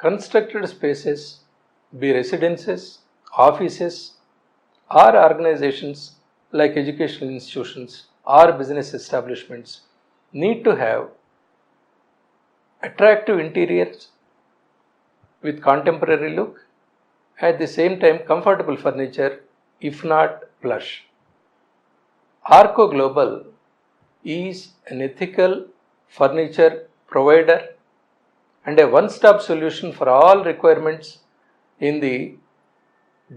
constructed spaces, be residences, offices, or organizations like educational institutions or business establishments need to have attractive interiors with contemporary look, at the same time comfortable furniture, if not plush. Arko Global is an ethical furniture provider and a one-stop solution for all requirements in the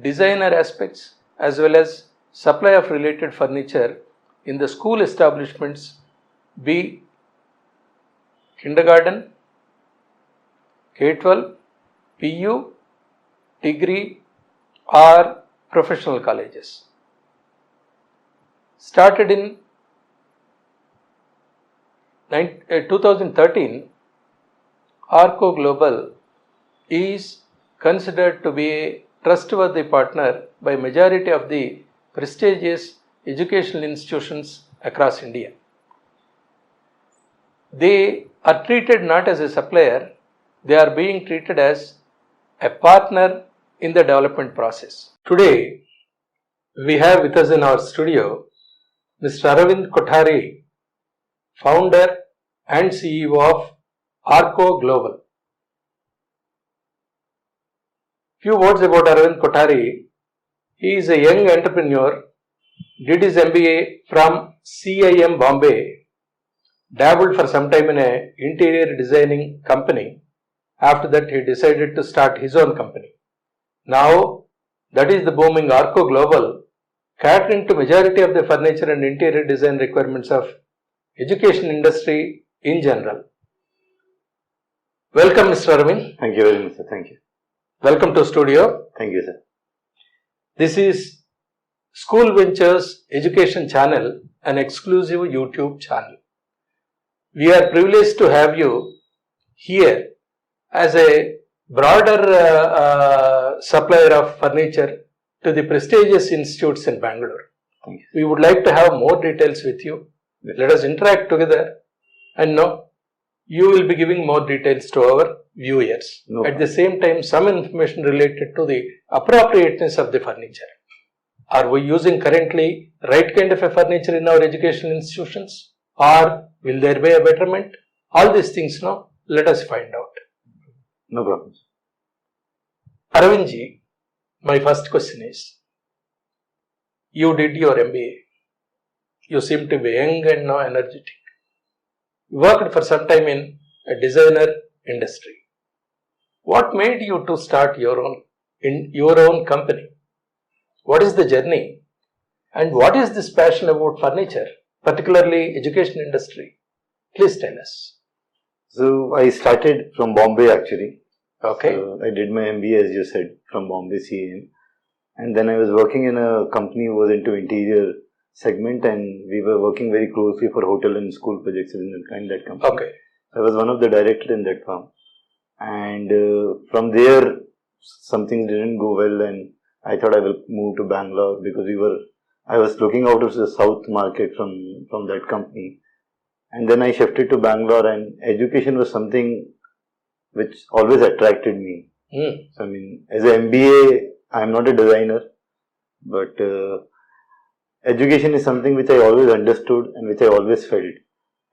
designer aspects as well as supply of related furniture in the school establishments, be kindergarten, K-12, PU, degree or professional colleges. Started in 2013, Arko Global is considered to be a trustworthy partner by majority of the prestigious educational institutions across India. They are treated not as a supplier, they are being treated as a partner in the development process. Today, we have with us in our studio Mr. Arvind Kothari, founder and CEO of Arko Global. Few words about Arvind Kothari. He is a young entrepreneur, did his MBA from CIM Bombay, dabbled for some time in an interior designing company. After that, he decided to start his own company. Now, that is the booming Arko Global, catering to majority of the furniture and interior design requirements of education industry in general. Welcome, Mr. Arvind. Thank you very much, sir. Thank you. Welcome to studio. Thank you, sir. This is School Ventures Education Channel, an exclusive YouTube channel. We are privileged to have you here as a broader supplier of furniture to the prestigious institutes in Bangalore. Thank you. We would like to have more details with you. Yes. Let us interact together and know you will be giving more details to our viewers. No At the same time, some information related to the appropriateness of the furniture. Are we using currently right kind of a furniture in our educational institutions, or will there be a betterment? All these things, no, let us find out. No problem. Arvindji, my first question is, you did your MBA. You seem to be young and now energetic. You worked for some time in a designer industry. What made you to start your own company? What is the journey? And what is this passion about furniture, particularly education industry? Please tell us. So, I started from Bombay actually. Okay. So, I did my MBA, as you said, from Bombay CAM. And then I was working in a company who was into interior segment, and we were working very closely for hotel and school projects in that company. Okay. I was one of the directors in that firm. And from there, some things didn't go well, and I thought I will move to Bangalore because I was looking out of the south market from that company. And then I shifted to Bangalore, and education was something which always attracted me. So, I mean, as an MBA, I am not a designer, but education is something which I always understood and which I always felt.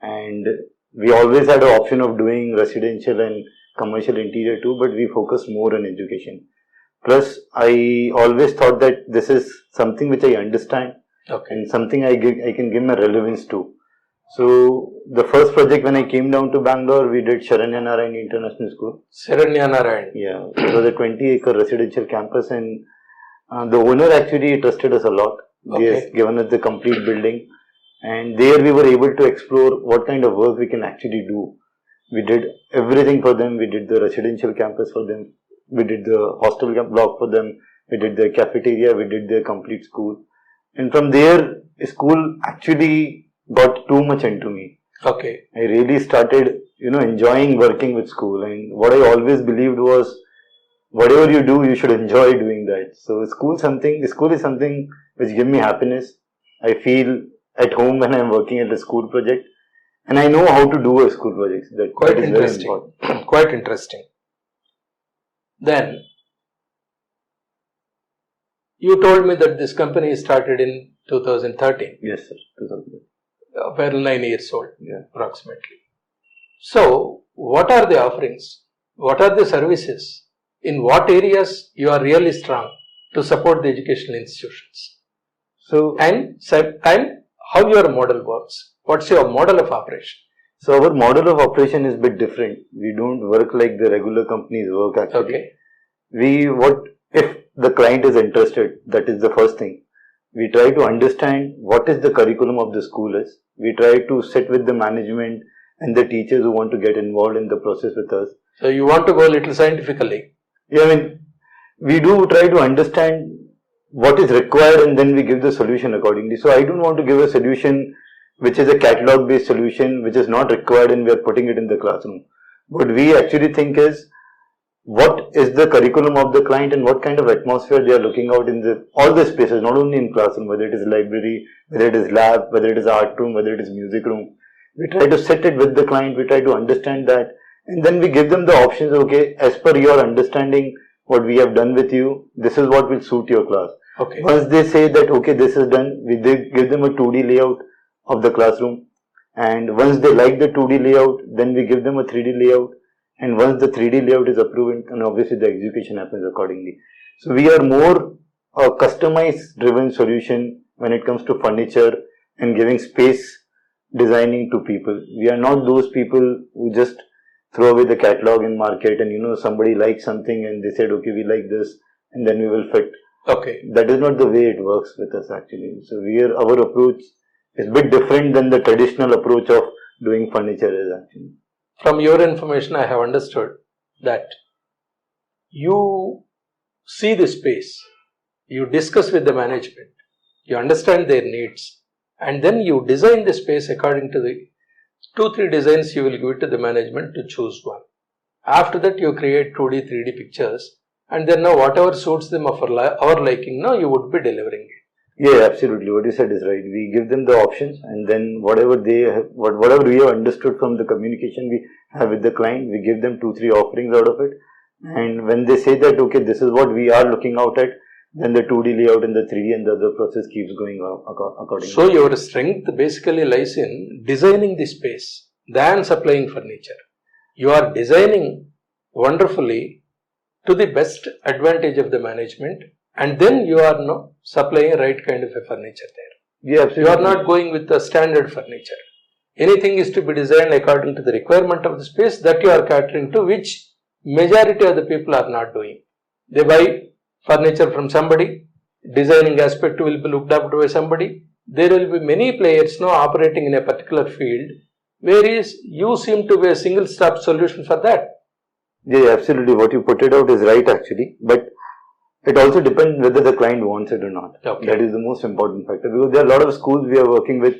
And we always had an option of doing residential and commercial interior too, but we focused more on education. Plus, I always thought that this is something which I understand, Okay. and something I can give my relevance to. So, the first project when I came down to Bangalore, we did Sharanya Narayan International School. Sharanya Narayan. Yeah, it was a 20-acre residential campus, and the owner actually trusted us a lot. He has given us the complete building, and there we were able to explore what kind of work we can actually do. We did everything for them. We did the residential campus for them. We did the hostel block for them. We did the cafeteria. We did their complete school. And from there, school actually got too much into me. Okay. I really started, enjoying working with school. And what I always believed was, whatever you do, you should enjoy doing that. So school is something which gives me happiness. I feel at home when I am working at a school project. And I know how to do a school project. That is very important. Quite interesting. Then you told me that this company started in 2013. Yes, sir. 2013. Well, 9 years old, Yeah. approximately. So, what are the offerings? What are the services? In what areas you are really strong to support the educational institutions? So, And how your model works? What's your model of operation? so our model of operation is a bit different. We don't work like the regular companies work actually. Okay. If the client is interested, that is the first thing. We try to understand what is the curriculum of the school is. We try to sit with the management and the teachers who want to get involved in the process with us. So you want to go a little scientifically. Yeah, I mean, we do try to understand what is required and then we give the solution accordingly. So I don't want to give a solution which is a catalog based solution which is not required and we are putting it in the classroom. What we actually think is what is the curriculum of the client and what kind of atmosphere they are looking out in all the spaces, not only in classroom, whether it is library, whether it is lab, whether it is art room, whether it is music room. We try to sit it with the client, we try to understand that, and then we give them the options, okay, as per your understanding, what we have done with you, this is what will suit your class. Okay. Once they say that, okay, this is done, we give them a 2D layout of the classroom, and once they like the 2D layout, then we give them a 3D layout. And once the 3D layout is approved, and obviously the execution happens accordingly. So we are more a customized driven solution when it comes to furniture and giving space designing to people. We are not those people who just throw away the catalog in market and somebody likes something and they said, okay, we like this and then we will fit. Okay. That is not the way it works with us actually. So our approach is a bit different than the traditional approach of doing furniture is actually. From your information, I have understood that you see the space, you discuss with the management, you understand their needs, and then you design the space according to the 2-3 designs you will give it to the management to choose one. After that, you create 2D, 3D pictures, and then now whatever suits them of our liking, now you would be delivering it. Yeah, absolutely. What you said is right. We give them the options, and then whatever we have understood from the communication we have with the client, we give them 2-3 offerings out of it. And when they say that, okay, this is what we are looking out at, then the 2D layout and the 3D and the other process keeps going accordingly. So your strength basically lies in designing the space than supplying furniture. You are designing wonderfully to the best advantage of the management, and then you are now supplying right kind of a furniture there. Yeah, absolutely. You are not going with the standard furniture. Anything is to be designed according to the requirement of the space that you are catering to, which majority of the people are not doing. They buy furniture from somebody, designing aspect will be looked up by somebody. There will be many players now operating in a particular field, whereas you seem to be a single stop solution for that. Yeah, absolutely. What you put it out is right actually, but it also depends whether the client wants it or not. Okay. That is the most important factor, because there are a lot of schools we are working with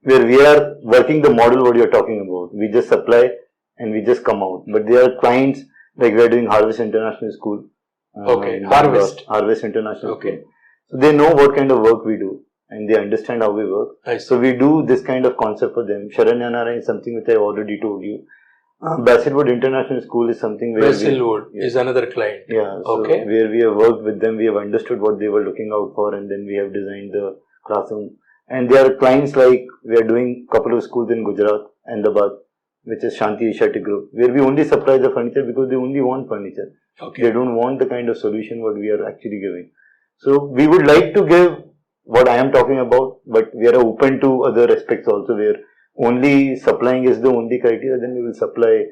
where we are working the model what you are talking about. We just supply and we just come out. But there are clients like we are doing Harvest International School. Okay, Harvest International okay. School. So they know what kind of work we do and they understand how we work. So we do this kind of concept for them. Sharanyanara is something which I already told you. Basilwood International School is something where Basilwood is another client. Yeah, so okay. Where we have worked with them, we have understood what they were looking out for, and then we have designed the classroom. And there are clients like we are doing a couple of schools in Gujarat, Ahmedabad, which is Shanti Asiatic Group, where we only supply the furniture because they only want furniture. Okay. They don't want the kind of solution what we are actually giving. So we would like to give what I am talking about, but we are open to other aspects also where only supplying is the only criteria, then we will supply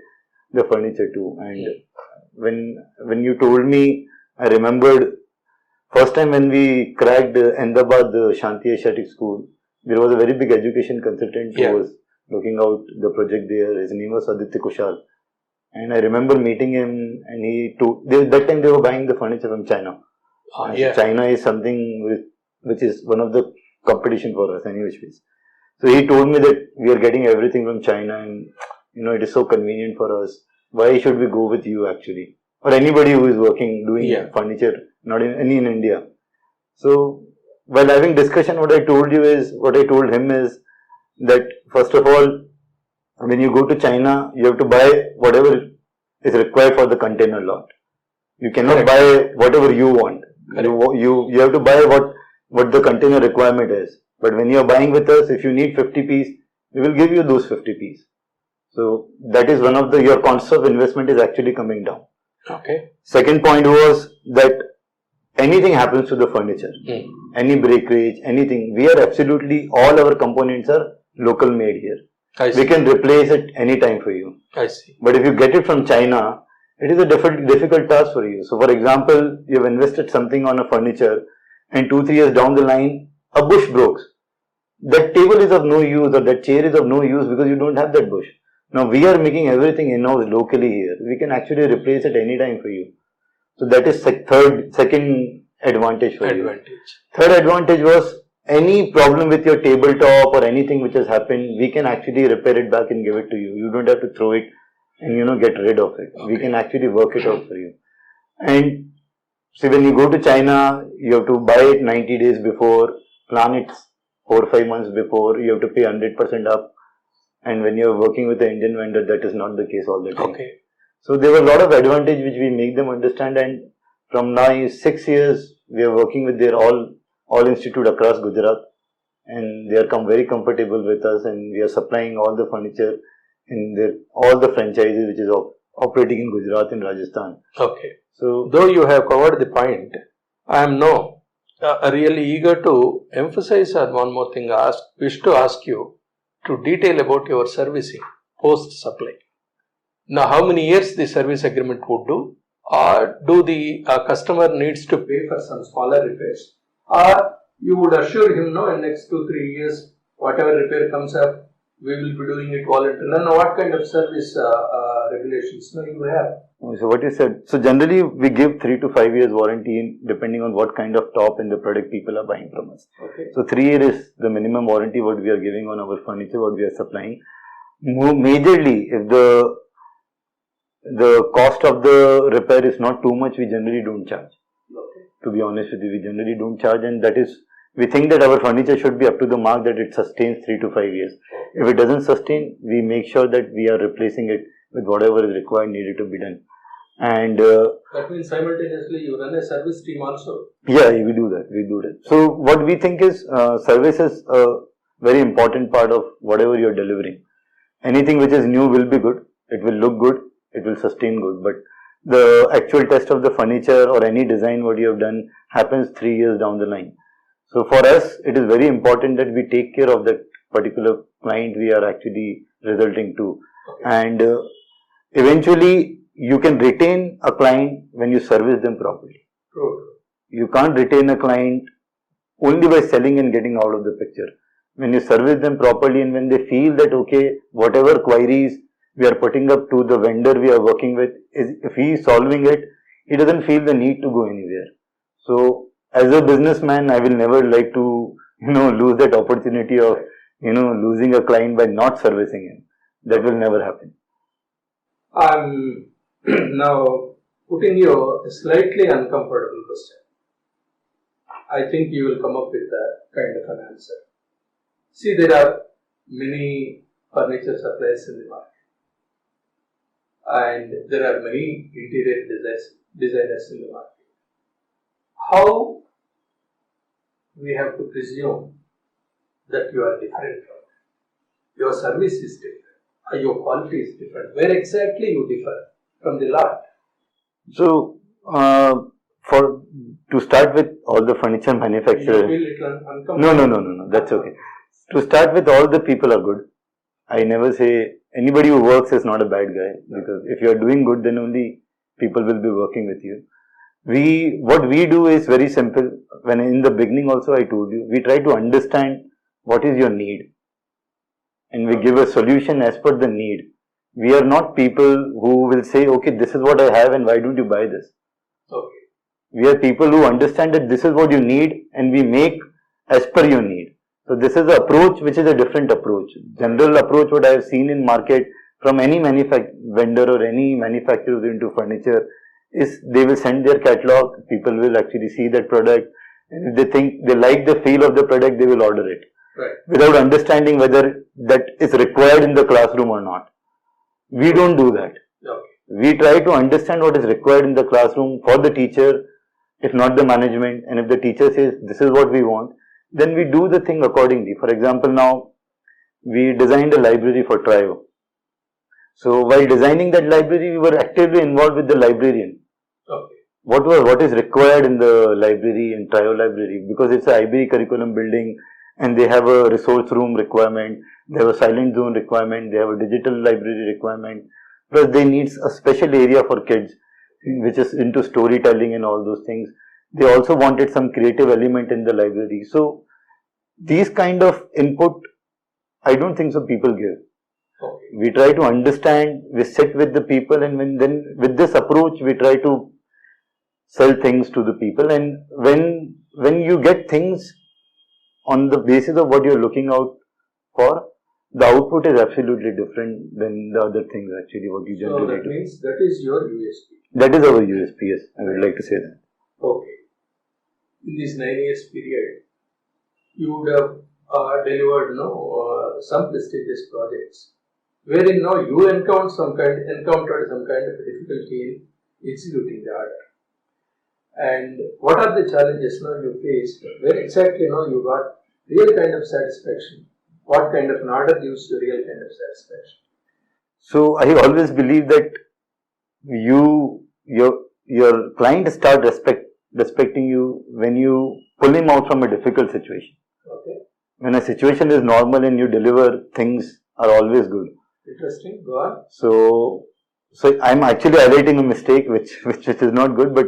the furniture too. And when you told me, I remembered first time when we cracked Ahmedabad, the Shanti Asiatic School, there was a very big education consultant who was looking out the project there. His name was Aditya Kushal. And I remember meeting him and that time they were buying the furniture from China. So China is something which is one of the competition for us anyways. So he told me that we are getting everything from China and it is so convenient for us. Why should we go with you actually? Or anybody who is doing furniture, not in India. So while having discussion, what I told him is that first of all, when you go to China, you have to buy whatever is required for the container lot. You cannot Correct. buy whatever you want. Correct. You have to buy what the container requirement is. But when you are buying with us, if you need 50 piece, we will give you those 50 piece. So that is one of your cost of investment is actually coming down. Okay. Second point was that anything happens to the furniture, any breakage, anything, we are absolutely, all our components are local made here. I see. We can replace it anytime for you. I see. But if you get it from China, it is a difficult task for you. So for example, you have invested something on a furniture and 2-3 years down the line, a bush breaks. That table is of no use or that chair is of no use because you don't have that bush. Now we are making everything in-house locally here. We can actually replace it anytime for you. So that is second advantage for you. Third advantage was any problem with your tabletop or anything which has happened, we can actually repair it back and give it to you. You don't have to throw it and get rid of it. Okay. We can actually work it out for you. And see, when you go to China, you have to buy it 90 days before, plan it 4 or 5 months before, you have to pay 100% up. And when you are working with an Indian vendor, that is not the case all the time. Okay. So there were a lot of advantage which we make them understand, and from now 6 years we are working with their all institute across Gujarat, and they are very comfortable with us, and we are supplying all the furniture in all the franchises which is operating in Gujarat and Rajasthan. Okay. So though you have covered the point, I am now really eager to emphasize on one more thing. Wish to ask you to detail about your servicing post supply. Now, how many years the service agreement would do, or do the customer needs to pay for some smaller repairs, or you would assure him, no, in next 2-3 years, whatever repair comes up, we will be doing it voluntarily. Now, what kind of service regulations you have? So what you said, so generally we give 3 to 5 years warranty depending on what kind of top in the product people are buying from us. Okay. So 3 years is the minimum warranty what we are giving on our furniture, what we are supplying. Majorly, if the cost of the repair is not too much, we generally don't charge. Okay. To be honest with you, we generally don't charge, and that is, we think that our furniture should be up to the mark that it sustains 3 to 5 years. If it doesn't sustain, we make sure that we are replacing it with whatever is required, needed to be done. And that means simultaneously you run a service team also. Yeah, we do that. So what we think is service is a very important part of whatever you are delivering. Anything which is new will be good. It will look good. It will sustain good. But the actual test of the furniture or any design what you have done happens 3 years down the line. So for us, it is very important that we take care of that particular client we are actually resulting to. Okay. And eventually, you can retain a client when you service them properly. True. You can't retain a client only by selling and getting out of the picture. When you service them properly and when they feel that, okay, whatever queries we are putting up to the vendor we are working with, if he is solving it, he doesn't feel the need to go anywhere. So, as a businessman, I will never like to, lose that opportunity of, losing a client by not servicing him. That will never happen. I'm now putting you a slightly uncomfortable question. I think you will come up with a kind of an answer. See, there are many furniture suppliers in the market, and there are many interior designers in the market. How we have to presume that you are different from them? Your service is different, your quality is different. Where exactly you differ from the lot? So, to start with, all the furniture manufacturers. You feel little uncomfortable? No. That's okay. To start with, all the people are good. I never say anybody who works is not a bad guy, because if you are doing good, then only people will be working with you. What we do is very simple. When in the beginning also I told you, we try to understand what is your need, and we give a solution as per the need. We are not people who will say, okay, this is what I have and why don't you buy this? Okay. We are people who understand that this is what you need and we make as per your need. So this is the approach which is a different approach. General approach what I have seen in market from any vendor or any manufacturer into furniture is they will send their catalog, people will actually see that product, and if they think they like the feel of the product, they will order it. Right. Without understanding whether that is required in the classroom or not. We don't do that. Okay. We try to understand what is required in the classroom for the teacher, if not the management, and if the teacher says this is what we want, then we do the thing accordingly. For example, now we designed a library for Trio. So while designing that library, we were actively involved with the librarian. Okay. What is required in the library, in Trio library, because it's a IB curriculum building and they have a resource room requirement, they have a silent zone requirement, they have a digital library requirement, plus they need a special area for kids which is into storytelling and all those things. They also wanted some creative element in the library. So these kind of input, I don't think so people give. Okay. We try to understand, we sit with the people, and then with this approach we try to sell things to the people. And when you get things on the basis of what you're looking out for, the output is absolutely different than the other things actually what you generally do. So that means that is your USP. That is our USP, yes, I would like to say that. Okay. In this 9 years period, you would have delivered some prestigious projects, wherein you encountered some kind of difficulty in executing the order. And what are the challenges you faced? Where exactly you got real kind of satisfaction? What kind of an order gives you real kind of satisfaction? So I always believe that your client start respecting you when you pull him out from a difficult situation. Okay. When a situation is normal and you deliver, things are always good. Interesting. Go on. So I'm actually highlighting a mistake which is not good, but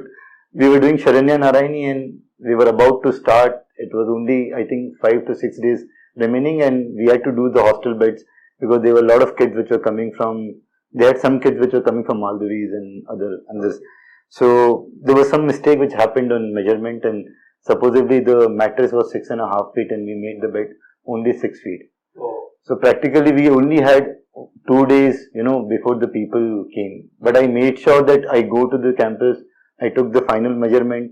we were doing Sharanya Narayani and we were about to start. It was only, I think, 5 to 6 days remaining, and we had to do the hostel beds because there were a lot of kids which were coming from, they had some kids which were coming from Maldives and others. So there was some mistake which happened on measurement, and supposedly the mattress was 6.5 feet and we made the bed only 6 feet. Oh. So practically we only had 2 days, before the people came. But I made sure that I go to the campus, I took the final measurement.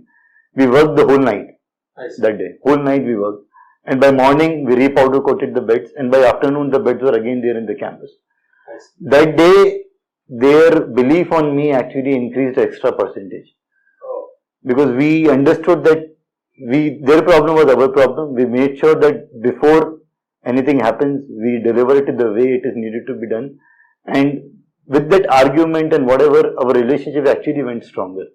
We worked the whole night that day. Whole night we worked. And by morning, we repowder coated the beds. And by afternoon, the beds were again there in the campus. That day, their belief on me actually increased extra percentage. Oh. Because we understood that their problem was our problem. We made sure that before anything happens, we deliver it the way it is needed to be done. And with that argument and whatever, our relationship actually went stronger.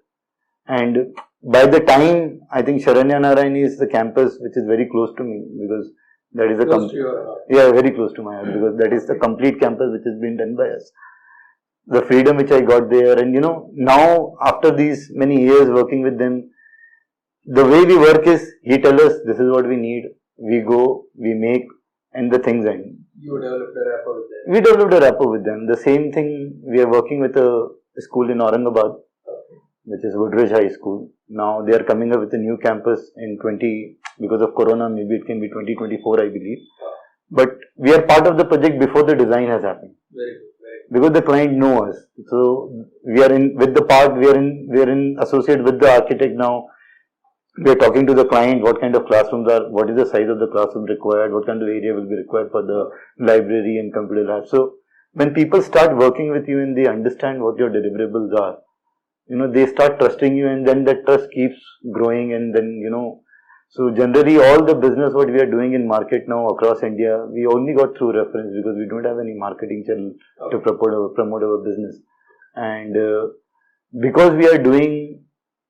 And by the time, I think Sharanya Narayani is the campus which is very close to me, because that is close to your heart. Yeah, very close to my heart, because that is the complete campus which has been done by us. The freedom which I got there, and now after these many years working with them, the way we work is, he tells us this is what we need, we go, we make, and the things end. You developed a rapport with them. We developed a rapport with them. The same thing, we are working with a school in Aurangabad, which is Woodridge High School. Now they are coming up with a new campus in because of Corona, maybe it can be 2024, I believe. But we are part of the project before the design has happened. Very good. Because the client knows us. So we are in with the part, we are in associate with the architect now. We are talking to the client, what kind of classrooms what is the size of the classroom required, what kind of area will be required for the library and computer lab. So when people start working with you and they understand what your deliverables are, they start trusting you, and then that trust keeps growing, and then, so generally all the business what we are doing in market now across India, we only got through reference, because we don't have any marketing channel to promote our business. And because we are doing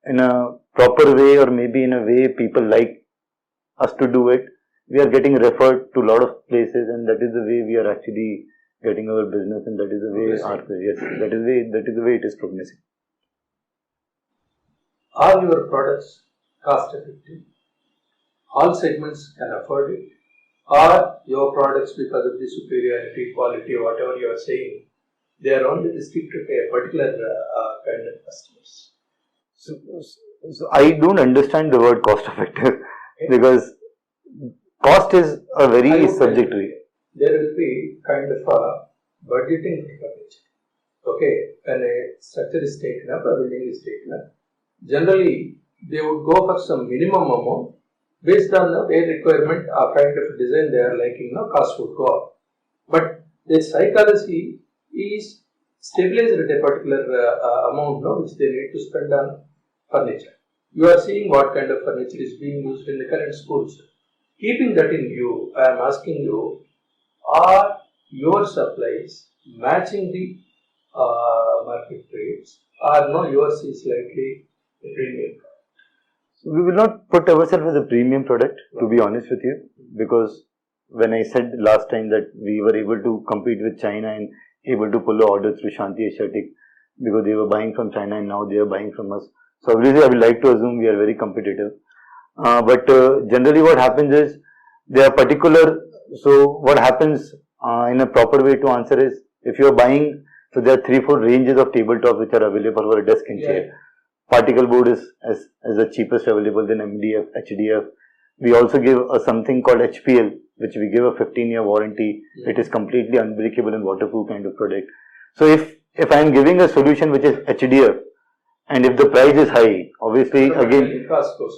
in a proper way, or maybe in a way people like us to do it, we are getting referred to a lot of places, and that is the way we are actually getting our business, and that is the way that is the way it is progressing. Are your products cost effective? All segments can afford it? Or your products, because of the superiority, quality, whatever you are saying, they are only restricted to a particular kind of customers? So I don't understand the word cost effective, because cost is a very subjective. There will be kind of a budgeting technology. Okay, when a structure is taken up, a building is taken up, generally they would go for some minimum amount based on the requirement or kind of design they are liking, cost would go up. But the psychology is stabilized at a particular amount, no, which they need to spend on furniture. You are seeing what kind of furniture is being used in the current schools. Keeping that in view, I am asking you, are your supplies matching the market rates, or no, yours is slightly a premium? We will not put ourselves as a premium product, to be honest with you, because when I said last time that we were able to compete with China and able to pull the orders through Shanti Asiatic because they were buying from China and now they are buying from us. So obviously I would like to assume we are very competitive. But generally what happens is they are particular. So what happens in a proper way to answer is if you are buying, so there are 3-4 ranges of tabletop which are available for a desk and chair. Particle board is as the cheapest available, then MDF, HDF. We also give something called HPL, which we give a 15-year warranty. It is completely unbreakable and waterproof kind of product. So if I am giving a solution which is HDF, and if the price is high, obviously again,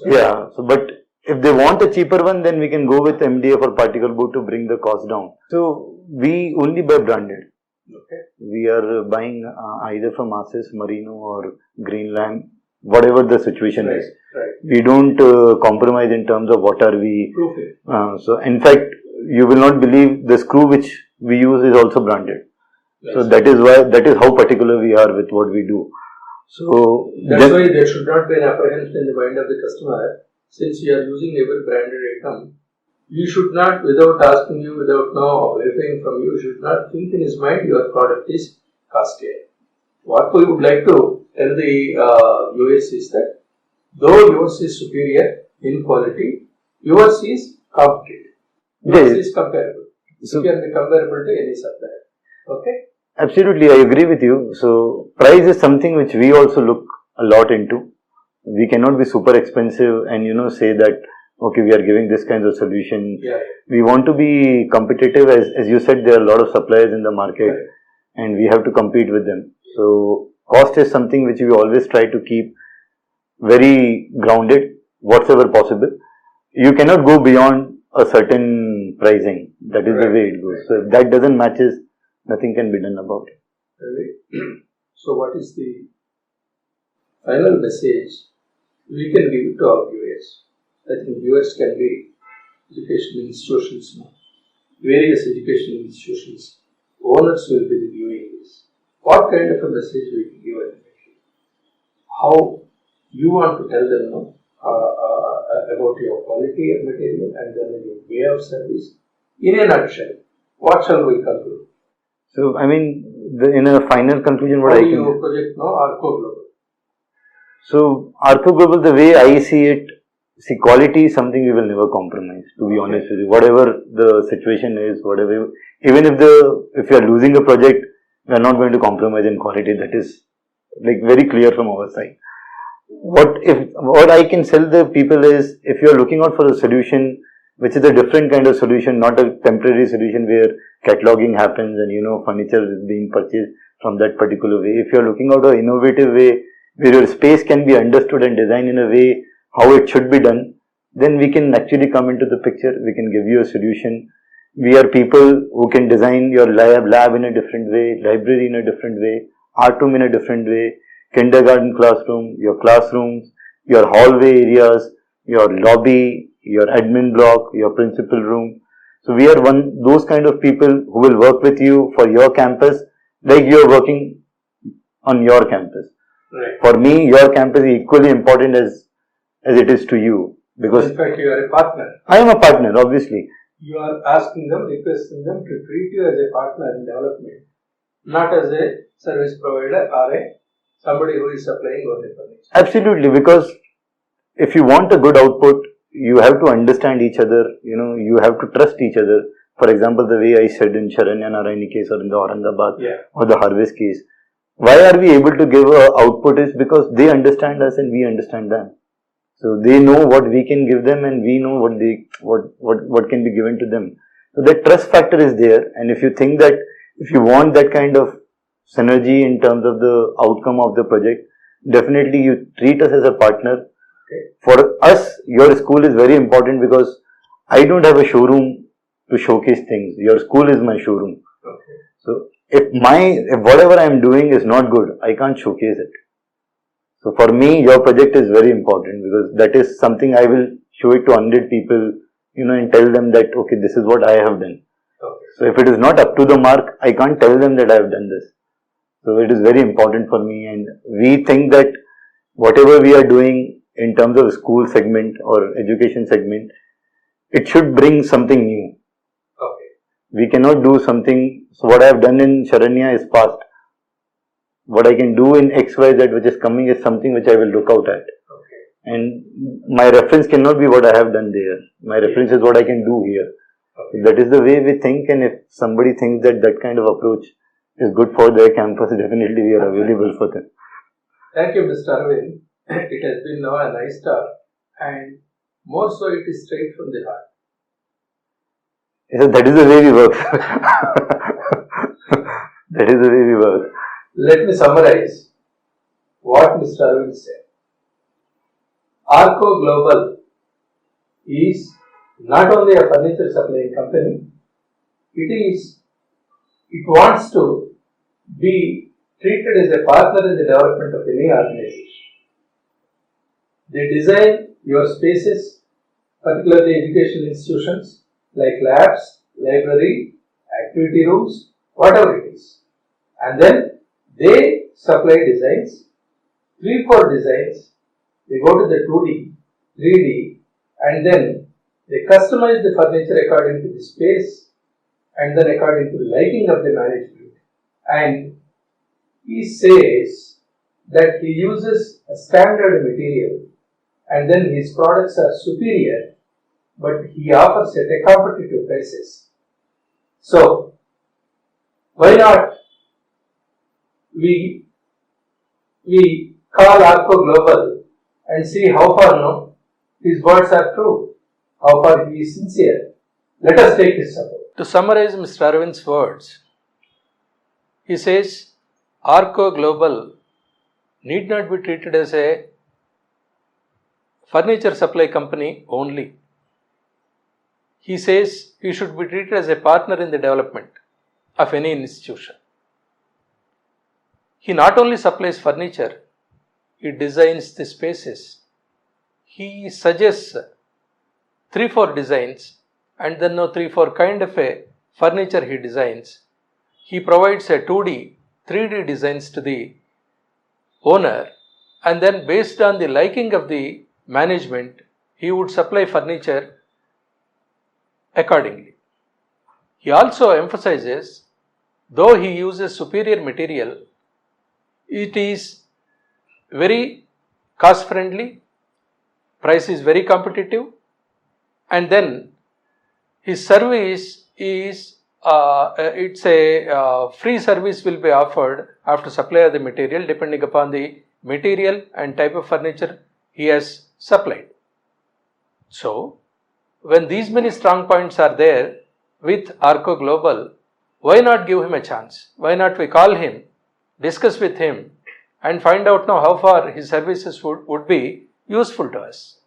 yeah. So but if they want a cheaper one, then we can go with MDF or particle board to bring the cost down. So we only buy branded. Okay. We are buying either from Asus, Merino or Greenland, whatever the situation is. Right. We don't compromise in terms of what are we. So in fact, you will not believe the screw which we use is also branded. Yes. So that is how particular we are with what we do. So that's why there should not be an apprehension in the mind of the customer. Since you are using every branded item, you should not, without asking you, without now verifying from you, should not think in his mind your product is costlier. What we would like to tell the viewers is that though yours is superior in quality, yours is competitive. Yours is comparable. So it can be comparable to any supplier. Okay? Absolutely, I agree with you. So price is something which we also look a lot into. We cannot be super expensive and say that okay, we are giving this kind of solution. Yeah. We want to be competitive. As you said, there are a lot of suppliers in the market and we have to compete with them. So cost is something which we always try to keep very grounded, whatsoever possible. You cannot go beyond a certain pricing. That is the way it goes. So if that doesn't matches, nothing can be done about it. So what is the final message we can give it to our viewers? I think viewers can be educational institutions now. Various educational institutions. Owners will be reviewing this. What kind of a message we can give them? How you want to tell them about your quality of material and then your way of service. In a nutshell, what shall we conclude? So, I mean, in a final conclusion, what how I can... you project now Arko Global? So, Arko Global, the way I see it, see, quality is something we will never compromise, to be honest with you. Whatever the situation is, whatever, even if you are losing a project, we are not going to compromise in quality. That is like very clear from our side. What I can tell the people is, if you are looking out for a solution which is a different kind of solution, not a temporary solution where cataloging happens and furniture is being purchased from that particular way. If you are looking out an innovative way where your space can be understood and designed in a way how it should be done, then we can actually come into the picture. We can give you a solution. We are people who can design your lab in a different way, library in a different way, art room in a different way, kindergarten classroom, your classrooms, your hallway areas, your lobby, your admin block, your principal room. So we are those kind of people who will work with you for your campus like you are working on your campus. Right. For me, your campus is equally important as it is to you. Because in fact, you are a partner. I am a partner, obviously. You are asking them, requesting them to treat you as a partner in development, not as a service provider or somebody who is supplying only furniture. Absolutely, because if you want a good output, you have to understand each other, you have to trust each other. For example, the way I said in Sharanya Narayani case or in the Aurangabad or the Harvest case, why are we able to give a output is because they understand us and we understand them. So they know what we can give them and we know what can be given to them. So that trust factor is there, and if you think that if you want that kind of synergy in terms of the outcome of the project, definitely you treat us as a partner. For us, your school is very important because I don't have a showroom to showcase things. Your school is my showroom. So if whatever I am doing is not good, I can't showcase it. So for me, your project is very important because that is something I will show it to 100 people, and tell them that, okay, this is what I have done. Okay. So if it is not up to the mark, I can't tell them that I have done this. So it is very important for me, and we think that whatever we are doing in terms of school segment or education segment, it should bring something new. Okay. We cannot do something, so what I have done in Sharanya is past. What I can do in XYZ which is coming is something which I will look out at. Okay. And my reference cannot be what I have done there. My reference is what I can do here. Okay. That is the way we think, and if somebody thinks that that kind of approach is good for their campus, definitely we are available for them. Thank you, Mr. Arvind. It has been now a nice talk, and more so it is straight from the heart. Yes, that is the way we work. That is the way we work. Let me summarize what Mr. Arvind said. Arko Global is not only a furniture supplying company, it wants to be treated as a partner in the development of any organization. They design your spaces, particularly educational institutions like labs, library, activity rooms, whatever it is. And then they supply designs, 3-4 designs, they go to the 2D, 3D, and then they customize the furniture according to the space and then according to the liking of the management. And he says that he uses a standard material and then his products are superior, but he offers at a competitive prices. So, why not we call Arko Global and see how far his words are true, how far he is sincere. Let us take his support. To summarize Mr. Arvind's words, he says Arko Global need not be treated as a furniture supply company only. He says he should be treated as a partner in the development of any institution. He not only supplies furniture, he designs the spaces. He suggests 3-4 designs and then 3-4 kind of a furniture he designs. He provides a 2D, 3D designs to the owner, and then based on the liking of the management, he would supply furniture accordingly. He also emphasizes, though he uses superior material, it is very cost friendly, price is very competitive, and then his service is it's a free service will be offered after supply of the material depending upon the material and type of furniture he has supplied. So, when these many strong points are there with Arko Global, why not give him a chance? Why not we call him, discuss with him and find out now how far his services would be useful to us.